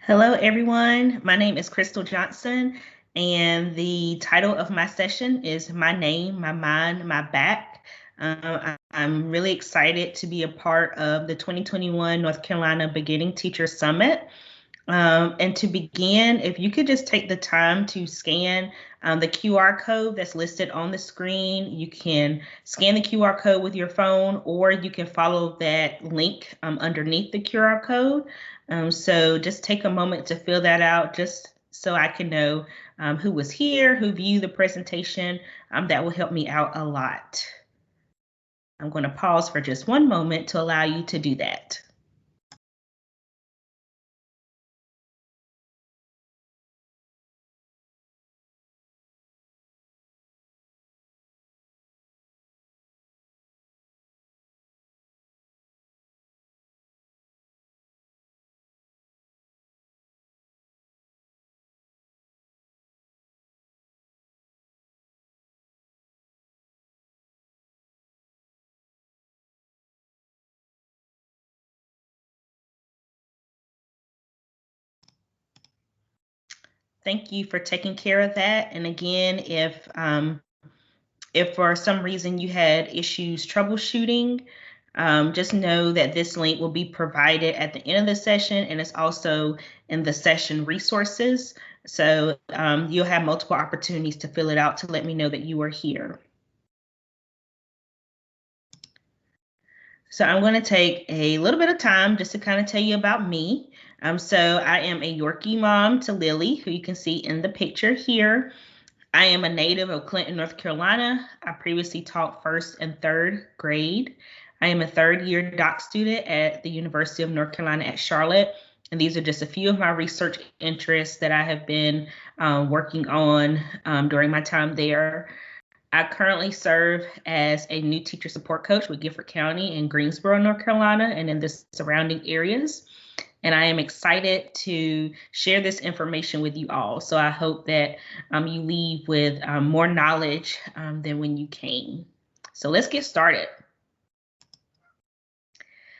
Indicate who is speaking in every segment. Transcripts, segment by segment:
Speaker 1: Hello, everyone. My name is Crystal Johnson, and the title of my session is My Name, My Mind, My Back. I'm really excited to be a part of the 2021 North Carolina Beginning Teacher Summit. And to begin, if you could just take the time to scan the QR code that's listed on the screen. You can scan the QR code with your phone, or you can follow that link underneath the QR code. So just take a moment to fill that out, just so I can know who was here, who viewed the presentation. That will help me out a lot. I'm going to pause for just one moment to allow you to do that. Thank you for taking care of that. And again, if for some reason you had issues troubleshooting, just know that this link will be provided at the end of the session, and it's also in the session resources. So you'll have multiple opportunities to fill it out to let me know that you are here. So I'm going to take a little bit of time just to kind of tell you about me. So I am a Yorkie mom to Lily, who you can see in the picture here. I am a native of Clinton, North Carolina. I previously taught first and third grade. I am a third-year doc student at the University of North Carolina at Charlotte. And these are just a few of my research interests that I have been working on during my time there. I currently serve as a new teacher support coach with Guilford County in Greensboro, North Carolina, and in the surrounding areas. And I am excited to share this information with you all. So I hope that you leave with more knowledge than when you came. So let's get started.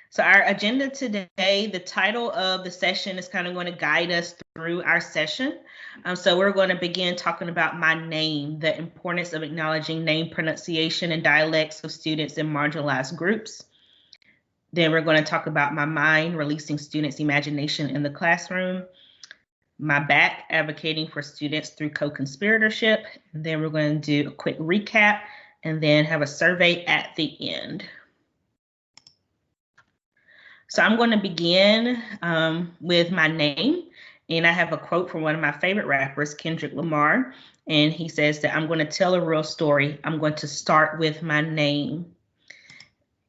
Speaker 1: So our agenda today, the title of the session is kind of going to guide us through our session. So we're going to begin talking about my name, the importance of acknowledging name pronunciation and dialects of students in marginalized groups. Then we're going to talk about my mind, releasing students' imagination in the classroom. My back, advocating for students through co-conspiratorship. Then we're going to do a quick recap and then have a survey at the end. So I'm going to begin with my name. And I have a quote from one of my favorite rappers, Kendrick Lamar. And he says that I'm going to tell a real story. I'm going to start with my name.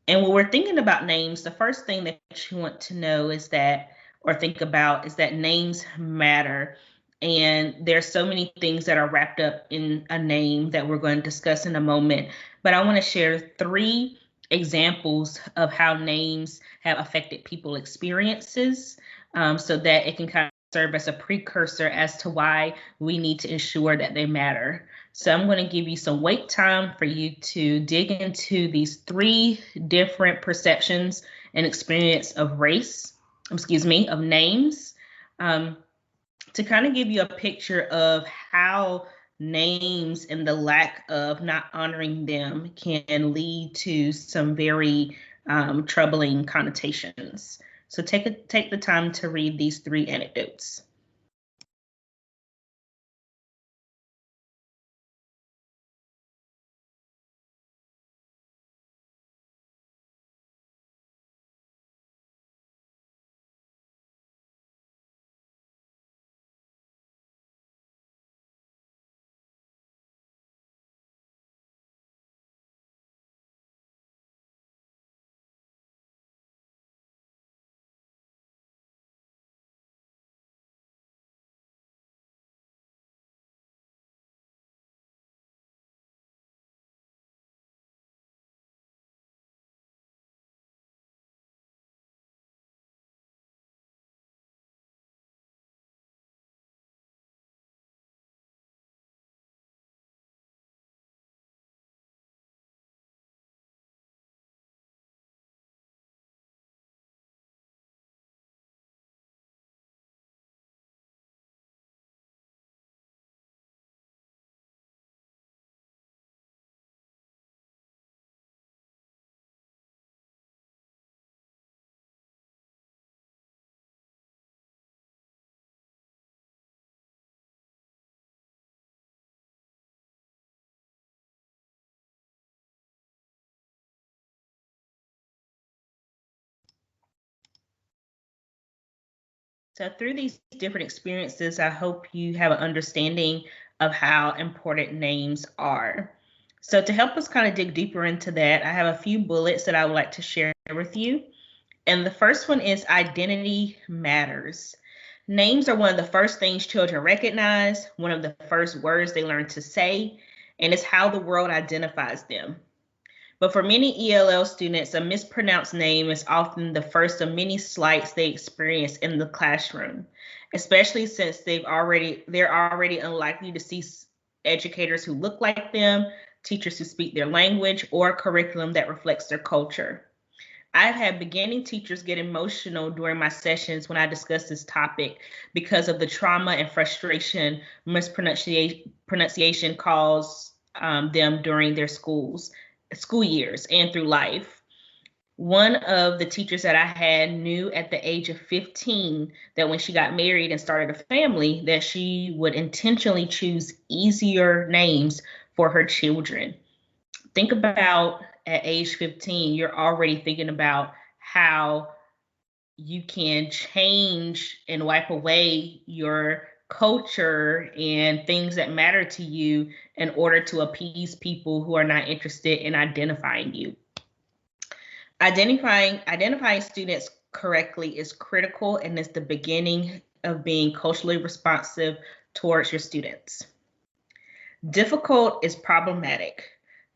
Speaker 1: And when we're thinking about names, the first thing that you want to know is that, or think about, is that names matter. And there's so many things that are wrapped up in a name that we're going to discuss in a moment. But I want to share three examples of how names have affected people's experiences so that it can kind of serve as a precursor as to why we need to ensure that they matter. So I'm going to give you some wait time for you to dig into these three different perceptions and experience of of names, to kind of give you a picture of how names and the lack of not honoring them can lead to some very troubling connotations. So take the time to read these three anecdotes. So through these different experiences, I hope you have an understanding of how important names are. So to help us kind of dig deeper into that, I have a few bullets that I would like to share with you. And the first one is identity matters. Names are one of the first things children recognize, one of the first words they learn to say, and it's how the world identifies them. But for many ELL students, a mispronounced name is often the first of many slights they experience in the classroom, especially since they're already unlikely to see educators who look like them, teachers who speak their language, or a curriculum that reflects their culture. I've had beginning teachers get emotional during my sessions when I discuss this topic because of the trauma and frustration mispronunciation cause them during their school years and through life. One of the teachers that I had knew at the age of 15 that when she got married and started a family, that she would intentionally choose easier names for her children. Think about at age 15, you're already thinking about how you can change and wipe away your culture and things that matter to you in order to appease people who are not interested in identifying you. Identifying students correctly is critical and is the beginning of being culturally responsive towards your students. Difficult is problematic.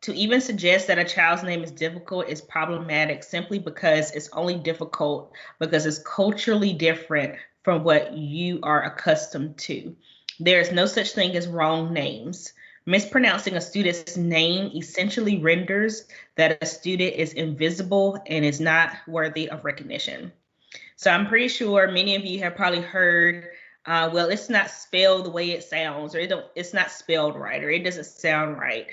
Speaker 1: To even suggest that a child's name is difficult is problematic simply because it's only difficult because it's culturally different from what you are accustomed to. There is no such thing as wrong names. Mispronouncing a student's name essentially renders that a student is invisible and is not worthy of recognition. So I'm pretty sure many of you have probably heard, well, it's not spelled the way it sounds, or it's not spelled right, or it doesn't sound right.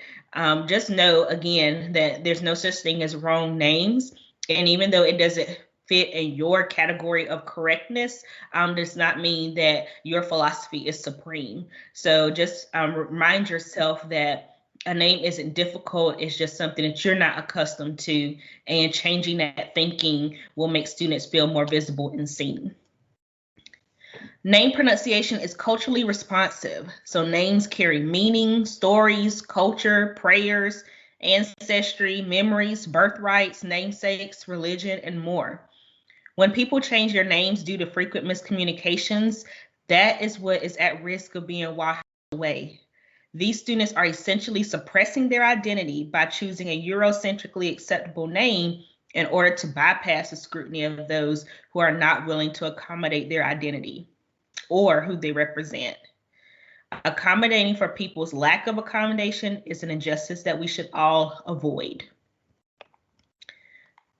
Speaker 1: Just know, again, that there's no such thing as wrong names. And even though it doesn't fit in your category of correctness, does not mean that your philosophy is supreme. So just remind yourself that a name isn't difficult. It's just something that you're not accustomed to, and changing that thinking will make students feel more visible and seen. Name pronunciation is culturally responsive. So names carry meaning, stories, culture, prayers, ancestry, memories, birthrights, namesakes, religion, and more. When people change their names due to frequent miscommunications, that is what is at risk of being washed away. These students are essentially suppressing their identity by choosing a Eurocentrically acceptable name in order to bypass the scrutiny of those who are not willing to accommodate their identity or who they represent. Accommodating for people's lack of accommodation is an injustice that we should all avoid.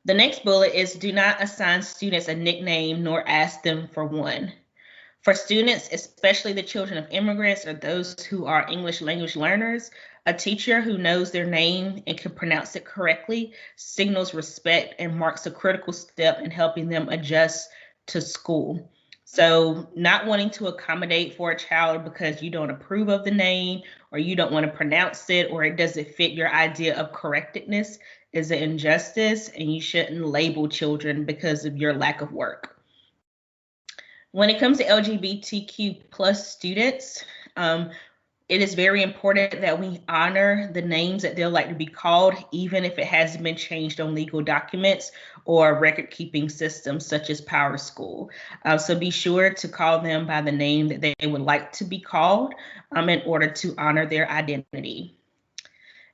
Speaker 1: The next bullet is do not assign students a nickname nor ask them for one. For students, especially the children of immigrants or those who are English language learners, a teacher who knows their name and can pronounce it correctly signals respect and marks a critical step in helping them adjust to school. So not wanting to accommodate for a child because you don't approve of the name or you don't want to pronounce it or it doesn't fit your idea of correctness is an injustice, and you shouldn't label children because of your lack of work. When it comes to LGBTQ plus students, it is very important that we honor the names that they'll like to be called, even if it hasn't been changed on legal documents or record-keeping systems such as PowerSchool. So be sure to call them by the name that they would like to be called in order to honor their identity.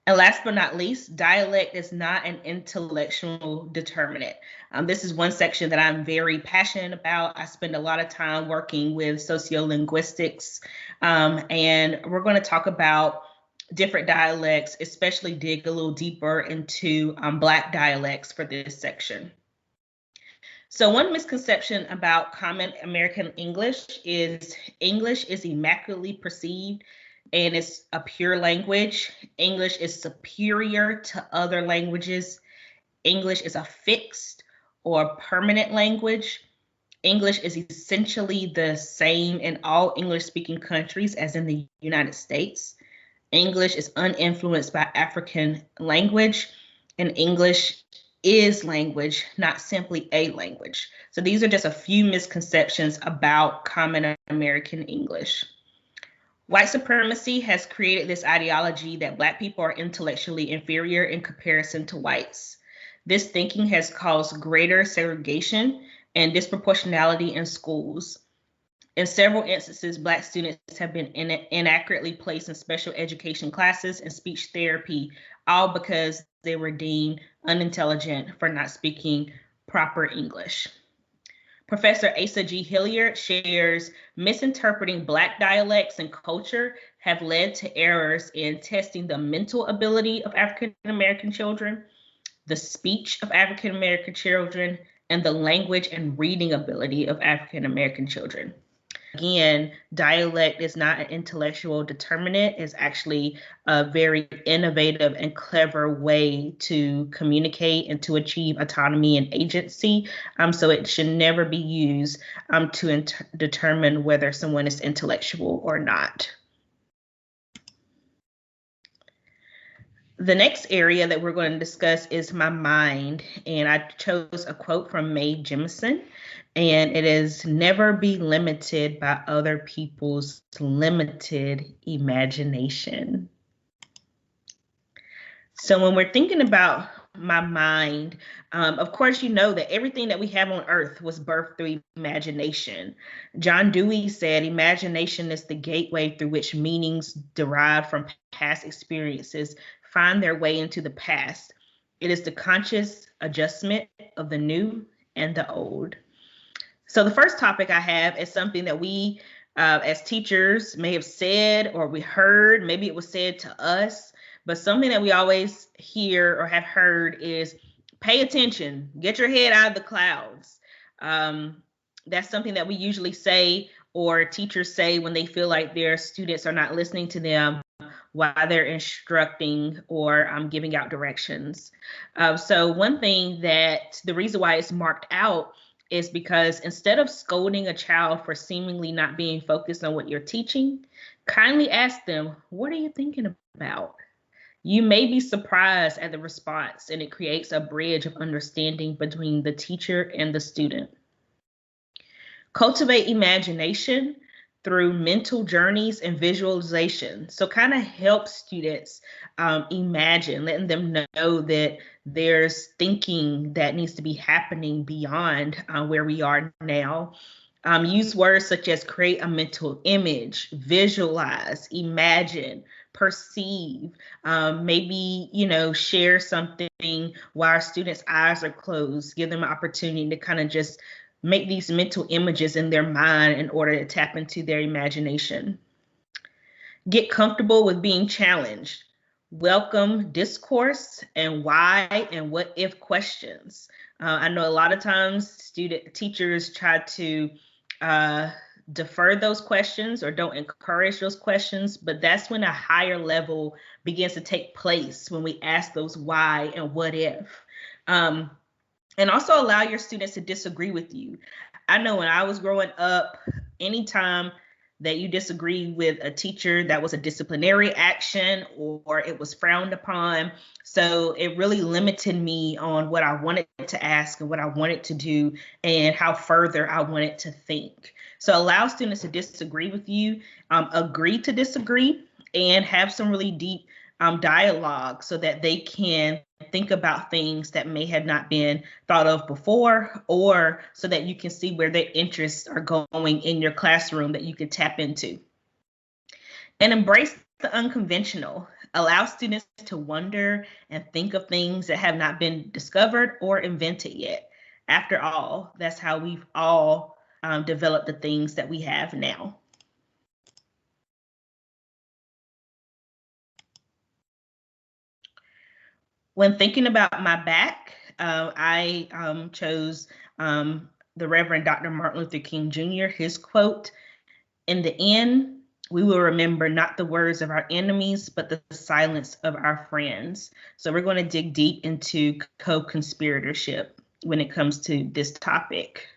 Speaker 1: And last but not least, dialect is not an intellectual determinant. This is one section that I'm very passionate about. I spend a lot of time working with sociolinguistics, and we're going to talk about different dialects, especially dig a little deeper into Black dialects for this section. So one misconception about common American English is immaculately perceived and it's a pure language. English is superior to other languages. English is a fixed or permanent language. English is essentially the same in all English-speaking countries as in the United States. English is uninfluenced by African language, and English is language, not simply a language. So these are just a few misconceptions about common American English. White supremacy has created this ideology that Black people are intellectually inferior in comparison to whites. This thinking has caused greater segregation and disproportionality in schools. In several instances, Black students have been inaccurately placed in special education classes and speech therapy, all because they were deemed unintelligent for not speaking proper English. Professor Asa G. Hilliard shares misinterpreting Black dialects and culture have led to errors in testing the mental ability of African American children, the speech of African American children, and the language and reading ability of African American children. Again, dialect is not an intellectual determinant. It's actually a very innovative and clever way to communicate and to achieve autonomy and agency. So it should never be used to determine whether someone is intellectual or not. The next area that we're going to discuss is my mind, and I chose a quote from Mae Jemison, and it is never be limited by other people's limited imagination. So when we're thinking about my mind, of course, you know that everything that we have on earth was birthed through imagination. John Dewey said, imagination is the gateway through which meanings derived from past experiences find their way into the past. It is the conscious adjustment of the new and the old. So the first topic I have is something that we as teachers may have said or we heard, maybe it was said to us, but something that we always hear or have heard is pay attention, get your head out of the clouds. That's something that we usually say or teachers say when they feel like their students are not listening to them while they're instructing or giving out directions. So one thing that the reason why it's marked out is because instead of scolding a child for seemingly not being focused on what you're teaching, kindly ask them, what are you thinking about? You may be surprised at the response, and it creates a bridge of understanding between the teacher and the student. Cultivate imagination through mental journeys and visualization. So kind of help students imagine, letting them know that there's thinking that needs to be happening beyond where we are now. Use words such as create a mental image, visualize, imagine, perceive, maybe, share something while our students' eyes are closed, give them an opportunity to kind of just make these mental images in their mind in order to tap into their imagination. Get comfortable with being challenged. Welcome discourse and why and what if questions. I know a lot of times teachers try to defer those questions or don't encourage those questions, but that's when a higher level begins to take place, when we ask those why and what if. And also allow your students to disagree with you. I know when I was growing up, anytime that you disagree with a teacher, that was a disciplinary action or it was frowned upon. So it really limited me on what I wanted to ask and what I wanted to do and how further I wanted to think. So allow students to disagree with you, agree to disagree, and have some really deep dialogue so that they can think about things that may have not been thought of before, or so that you can see where their interests are going in your classroom that you can tap into. And embrace the unconventional. Allow students to wonder and think of things that have not been discovered or invented yet. After all, that's how we've all developed the things that we have now. When thinking about my back, I chose the Reverend Dr. Martin Luther King Jr., his quote, "In the end, we will remember not the words of our enemies, but the silence of our friends." So we're going to dig deep into co-conspiratorship when it comes to this topic.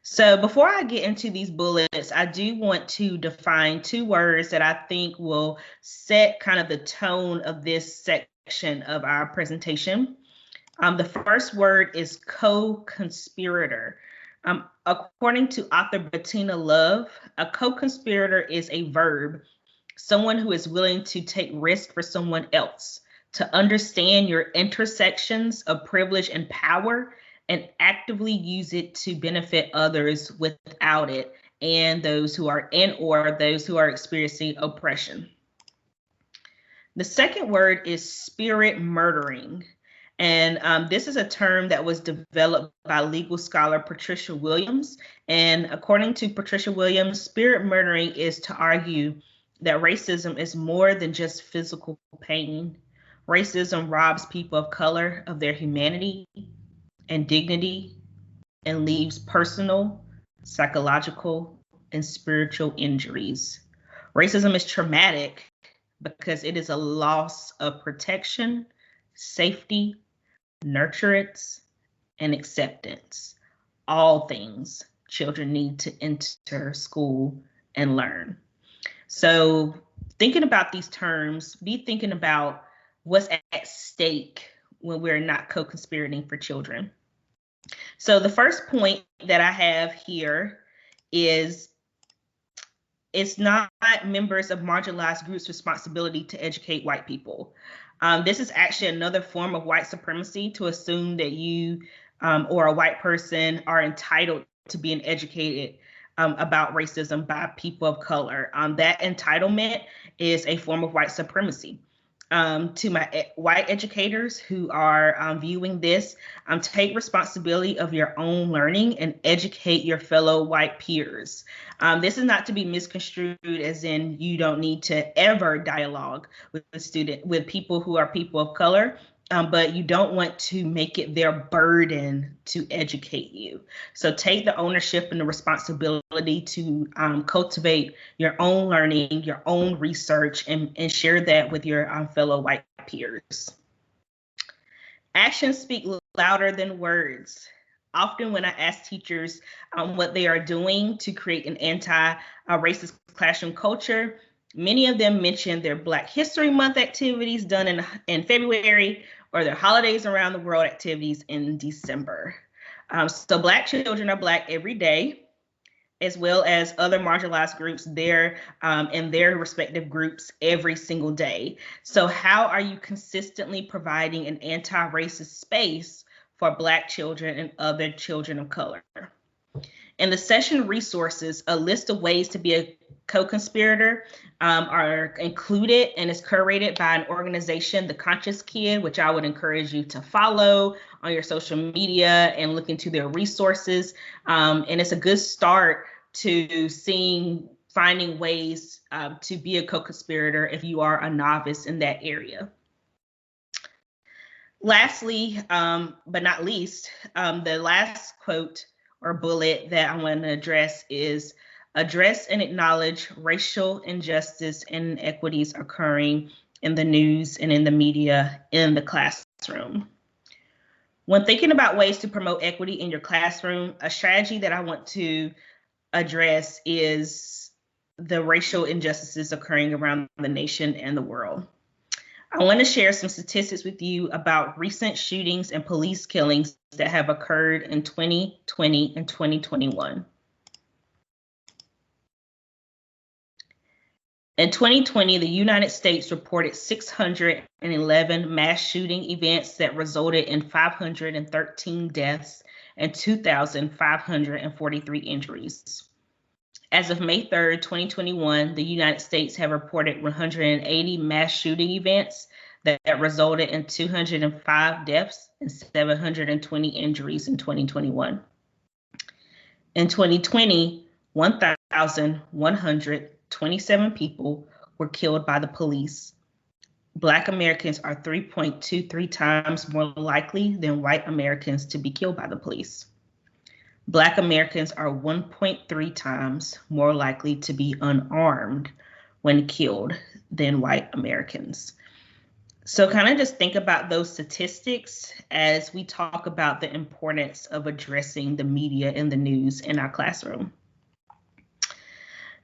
Speaker 1: So before I get into these bullets, I do want to define two words that I think will set kind of the tone of this section section of our presentation. The first word is co-conspirator. According to author Bettina Love, a co-conspirator is a verb, someone who is willing to take risk for someone else, to understand your intersections of privilege and power, and actively use it to benefit others without it, and those who are those who are experiencing oppression. The second word is spirit murdering. And this is a term that was developed by legal scholar Patricia Williams. And according to Patricia Williams, spirit murdering is to argue that racism is more than just physical pain. Racism robs people of color of their humanity and dignity and leaves personal, psychological, and spiritual injuries. Racism is traumatic because it is a loss of protection, safety, nurturance, and acceptance. All things children need to enter school and learn. So thinking about these terms, be thinking about what's at stake when we're not co-conspirating for children. So the first point that I have here is it's not members of marginalized groups' responsibility to educate white people. This is actually another form of white supremacy, to assume that you or a white person are entitled to being educated about racism by people of color. That entitlement is a form of white supremacy. To my white educators who are viewing this, take responsibility of your own learning and educate your fellow white peers. This is not to be misconstrued as in you don't need to ever dialogue with people who are people of color. But you don't want to make it their burden to educate you. So take the ownership and the responsibility to cultivate your own learning, your own research, and share that with your fellow white peers. Actions speak louder than words. Often when I ask teachers what they are doing to create an anti-racist classroom culture, many of them mention their Black History Month activities done in February, or their holidays around the world activities in December. So Black children are Black every day, as well as other marginalized groups there in their respective groups every single day. So how are you consistently providing an anti-racist space for Black children and other children of color? In the session resources, a list of ways to be a co-conspirator are included, and is curated by an organization, The Conscious Kid, which I would encourage you to follow on your social media and look into their resources. And it's a good start to finding ways to be a co-conspirator if you are a novice in that area. Lastly, but not least, the last quote or bullet that I want to address is address and acknowledge racial injustice and inequities occurring in the news and in the media in the classroom. When thinking about ways to promote equity in your classroom, a strategy that I want to address is the racial injustices occurring around the nation and the world. I want to share some statistics with you about recent shootings and police killings that have occurred in 2020 and 2021. In 2020, the United States reported 611 mass shooting events that resulted in 513 deaths and 2,543 injuries. As of May 3rd, 2021, the United States have reported 180 mass shooting events that resulted in 205 deaths and 720 injuries in 2021. In 2020, 1,127 people were killed by the police. Black Americans are 3.23 times more likely than white Americans to be killed by the police. Black Americans are 1.3 times more likely to be unarmed when killed than white Americans. So kind of just think about those statistics as we talk about the importance of addressing the media and the news in our classroom.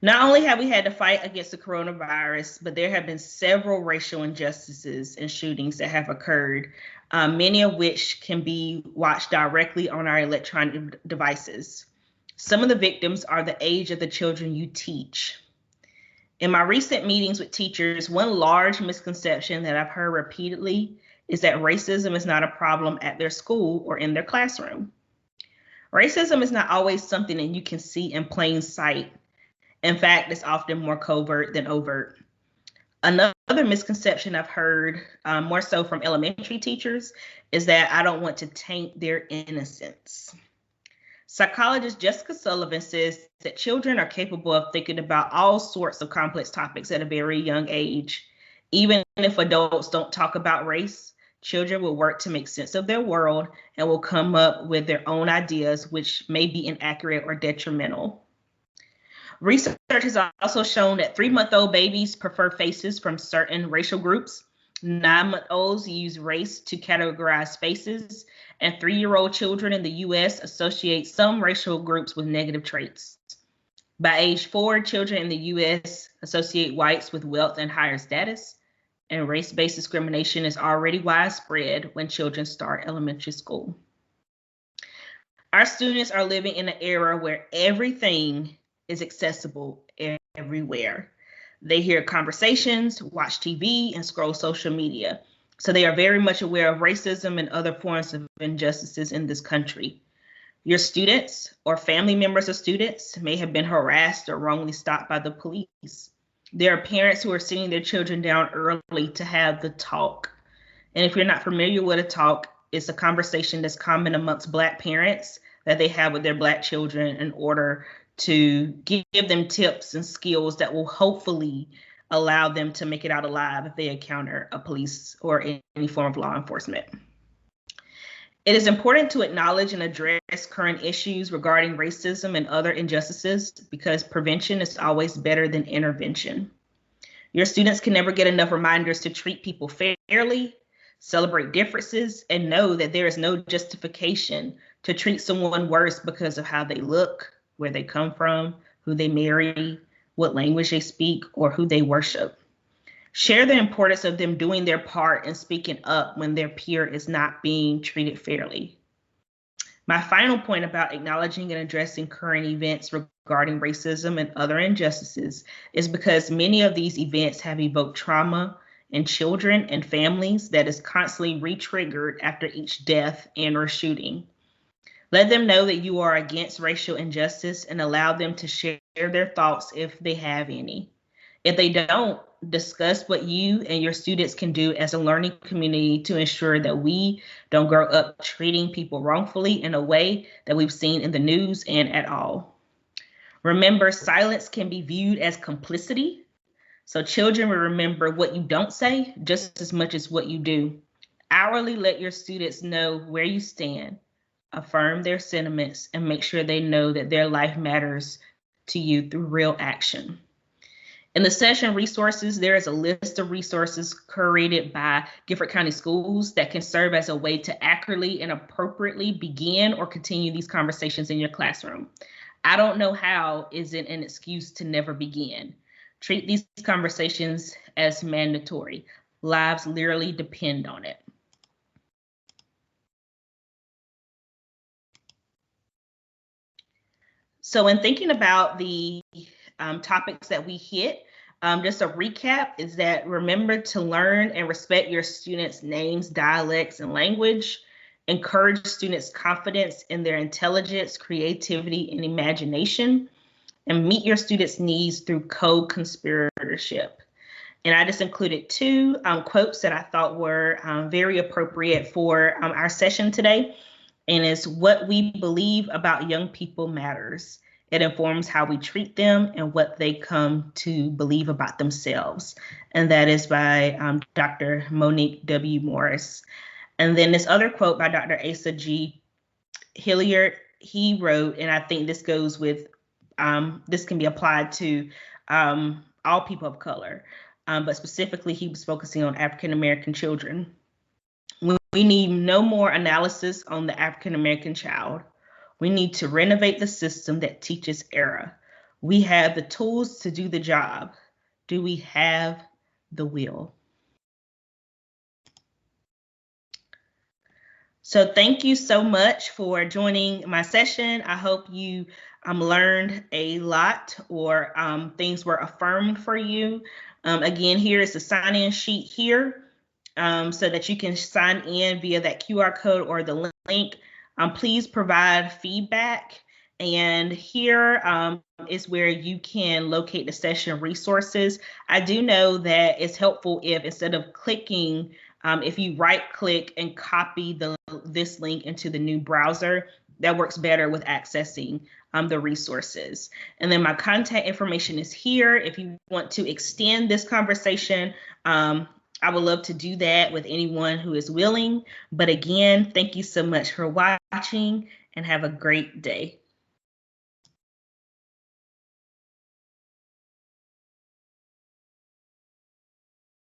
Speaker 1: Not only have we had to fight against the coronavirus, but there have been several racial injustices and shootings that have occurred, many of which can be watched directly on our electronic devices. Some of the victims are the age of the children you teach. In my recent meetings with teachers, one large misconception that I've heard repeatedly is that racism is not a problem at their school or in their classroom. Racism is not always something that you can see in plain sight. In fact, it's often more covert than overt. Another misconception I've heard, more so from elementary teachers, is that I don't want to taint their innocence. Psychologist Jessica Sullivan says that children are capable of thinking about all sorts of complex topics at a very young age. Even if adults don't talk about race, children will work to make sense of their world and will come up with their own ideas, which may be inaccurate or detrimental. Research has also shown that 3-month-old babies prefer faces from certain racial groups. 9-month-olds use race to categorize faces, and 3-year-old children in the US associate some racial groups with negative traits. By age 4, children in the US associate whites with wealth and higher status, and race-based discrimination is already widespread when children start elementary school. Our students are living in an era where everything is accessible everywhere. They hear conversations, watch TV, and scroll social media. So they are very much aware of racism and other forms of injustices in this country. Your students or family members of students may have been harassed or wrongly stopped by the police. There are parents who are sitting their children down early to have the talk. And if you're not familiar with a talk, it's a conversation that's common amongst Black parents that they have with their Black children in order to give them tips and skills that will hopefully allow them to make it out alive if they encounter a police or any form of law enforcement. It is important to acknowledge and address current issues regarding racism and other injustices because prevention is always better than intervention. Your students can never get enough reminders to treat people fairly, celebrate differences, and know that there is no justification to treat someone worse because of how they look, where they come from, who they marry, what language they speak, or who they worship. Share the importance of them doing their part and speaking up when their peer is not being treated fairly. My final point about acknowledging and addressing current events regarding racism and other injustices is because many of these events have evoked trauma in children and families that is constantly re-triggered after each death and or shooting. Let them know that you are against racial injustice and allow them to share their thoughts if they have any. If they don't, discuss what you and your students can do as a learning community to ensure that we don't grow up treating people wrongfully in a way that we've seen in the news and at all. Remember, silence can be viewed as complicity. So children will remember what you don't say just as much as what you do. Hourly let your students know where you stand. Affirm their sentiments and make sure they know that their life matters to you through real action. In the session resources, there is a list of resources curated by Guilford County Schools that can serve as a way to accurately and appropriately begin or continue these conversations in your classroom. I don't know how isn't an excuse to never begin. Treat these conversations as mandatory. Lives literally depend on it. So in thinking about the topics that we hit, just a recap is that remember to learn and respect your students' names, dialects, and language. Encourage students' confidence in their intelligence, creativity, and imagination. And meet your students' needs through co-conspiratorship. And I just included 2 quotes that I thought were very appropriate for our session today. And it's what we believe about young people matters. It informs how we treat them and what they come to believe about themselves. And that is by Dr. Monique W. Morris. And then this other quote by Dr. Asa G. Hilliard, he wrote, and I think this goes with, this can be applied to all people of color, but specifically he was focusing on African-American children. We need no more analysis on the African-American child. We need to renovate the system that teaches error. We have the tools to do the job. Do we have the will? So thank you so much for joining my session. I hope you learned a lot, or things were affirmed for you. Again, here is the sign-in sheet here, so that you can sign in via that QR code or the link. Please provide feedback. And here is where you can locate the session resources. I do know that it's helpful if, instead of clicking, if you right click and copy this link into the new browser, that works better with accessing the resources. And then my contact information is here. If you want to extend this conversation, I would love to do that with anyone who is willing. But again, thank you so much for watching, and have a great day.